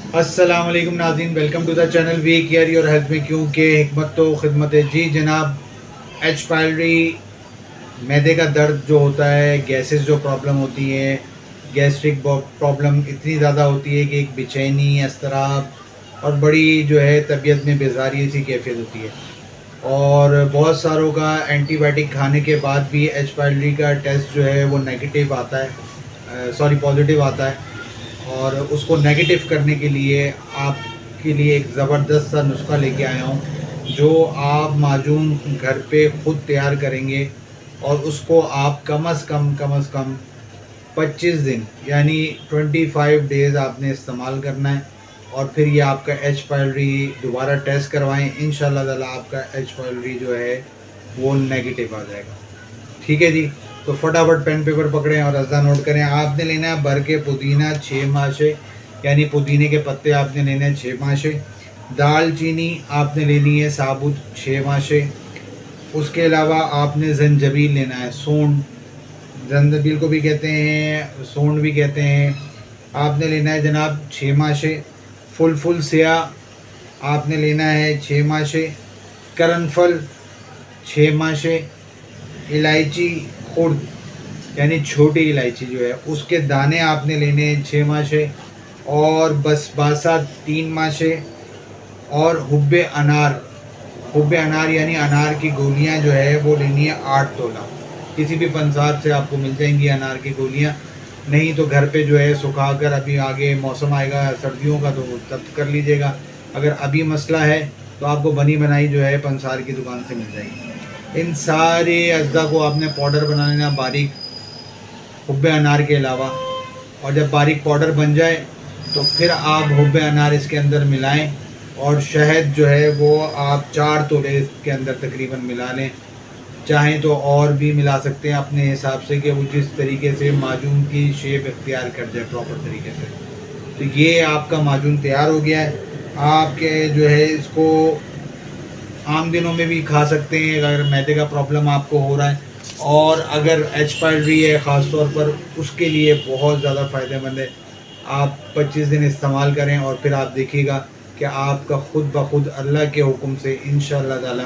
السلام علیکم ناظرین، welcome to the channel We Care Your Health میں کیونکہ حکمت تو خدمت ہے۔ جی جناب، ایچ پائلری معدے کا درد جو ہوتا ہے، گیسز جو پرابلم ہوتی ہیں، گیسٹرک پرابلم اتنی زیادہ ہوتی ہے کہ ایک بے چینی، اضطراب اور بڑی جو ہے طبیعت میں بیزاری سی کیفیت ہوتی ہے، اور بہت ساروں کا اینٹی بائیوٹک کھانے کے بعد بھی ایچ پائلری کا ٹیسٹ جو ہے وہ نیگیٹیو آتا ہے، پازیٹیو آتا ہے۔ اور اس کو نیگیٹو کرنے کے لیے آپ کے لیے ایک زبردست سا نسخہ لے کے آیا ہوں، جو آپ معجون گھر پہ خود تیار کریں گے، اور اس کو آپ کم از کم 25 دن یعنی 25 ڈیز آپ نے استعمال کرنا ہے، اور پھر یہ آپ کا ایچ پائلری دوبارہ ٹیسٹ کروائیں۔ انشاءاللہ تعالیٰ آپ کا ایچ پائلری جو ہے وہ نیگیٹو آ جائے گا۔ ٹھیک ہے جی، تو فٹافٹ پین پیپر پکڑیں اور اجزا نوٹ کریں۔ آپ نے لینا ہے بھر کے پودینہ 6 ماشے، یعنی پودینے کے پتے آپ نے لینے ہیں 6 ماشے۔ دال چینی آپ نے لینی ہے ثابت 6 ماشے۔ اس کے علاوہ آپ نے زنجبیل لینا ہے، سونڈ، زنجبیل کو بھی کہتے ہیں، سونڈ بھی کہتے ہیں، آپ نے لینا ہے جناب 6 ماشے۔ فل سیاہ آپ نے لینا ہے 6 ماشے۔ کرن پھل 6 ماشے۔ الائچی خرد یعنی چھوٹی الائچی جو ہے اس کے دانے آپ نے لینے ہیں 6 ماشے، اور بسباسا 3 ماشے، اور حب انار یعنی انار کی گولیاں جو ہے وہ لینی ہے 8 تولہ۔ کسی بھی پنسار سے آپ کو مل جائیں گی انار کی گولیاں، نہیں تو گھر پہ جو ہے سکھا کر، ابھی آگے موسم آئے گا سردیوں کا تو تب کر لیجیے گا۔ اگر ابھی مسئلہ ہے تو آپ کو بنی بنائی جو ہے پنسار کی دکان سے مل جائے گی۔ ان سارے اجزاء کو آپ نے پاؤڈر بنا لینا باریک، حب انار کے علاوہ، اور جب باریک پاؤڈر بن جائے تو پھر آپ حب انار اس کے اندر ملائیں، اور شہد جو ہے وہ آپ 4 تولے اس کے اندر تقریباً ملا لیں۔ چاہیں تو اور بھی ملا سکتے ہیں اپنے حساب سے، کہ وہ جس طریقے سے معجون کی شیپ اختیار کر جائے پراپر طریقے سے۔ تو یہ آپ کا معجون تیار ہو گیا ہے۔ آپ کے جو ہے اس کو عام دنوں میں بھی کھا سکتے ہیں اگر معدے کا پرابلم آپ کو ہو رہا ہے، اور اگر ایچ پائلری ہے خاص طور پر، اس کے لیے بہت زیادہ فائدہ مند ہے۔ آپ 25 دن استعمال کریں، اور پھر آپ دیکھیے گا کہ آپ کا خود بخود اللہ کے حکم سے انشاءاللہ تعالی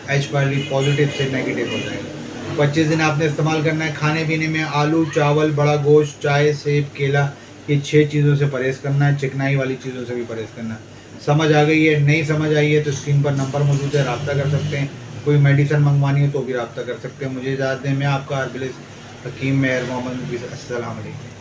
ایچ پائلری پازیٹیو سے نیگیٹو ہو جائے گا۔ 25 دن آپ نے استعمال کرنا ہے۔ کھانے پینے میں آلو، چاول، بڑا گوشت، چائے، سیب، کیلا، یہ 6 چیزوں سے پرہیز کرنا ہے۔ چکنائی والی چیزوں سے بھی پرہیز کرنا ہے۔ سمجھ آ گئی ہے؟ نہیں سمجھ آئی ہے تو اسکرین پر نمبر موجود ہے، رابطہ کر سکتے ہیں۔ کوئی میڈیسن منگوانی ہے تو بھی رابطہ کر سکتے ہیں۔ مجھے اجازت دیں، میں آپ کا اربلسٹ حکیم مہر محمد۔ السلام علیکم۔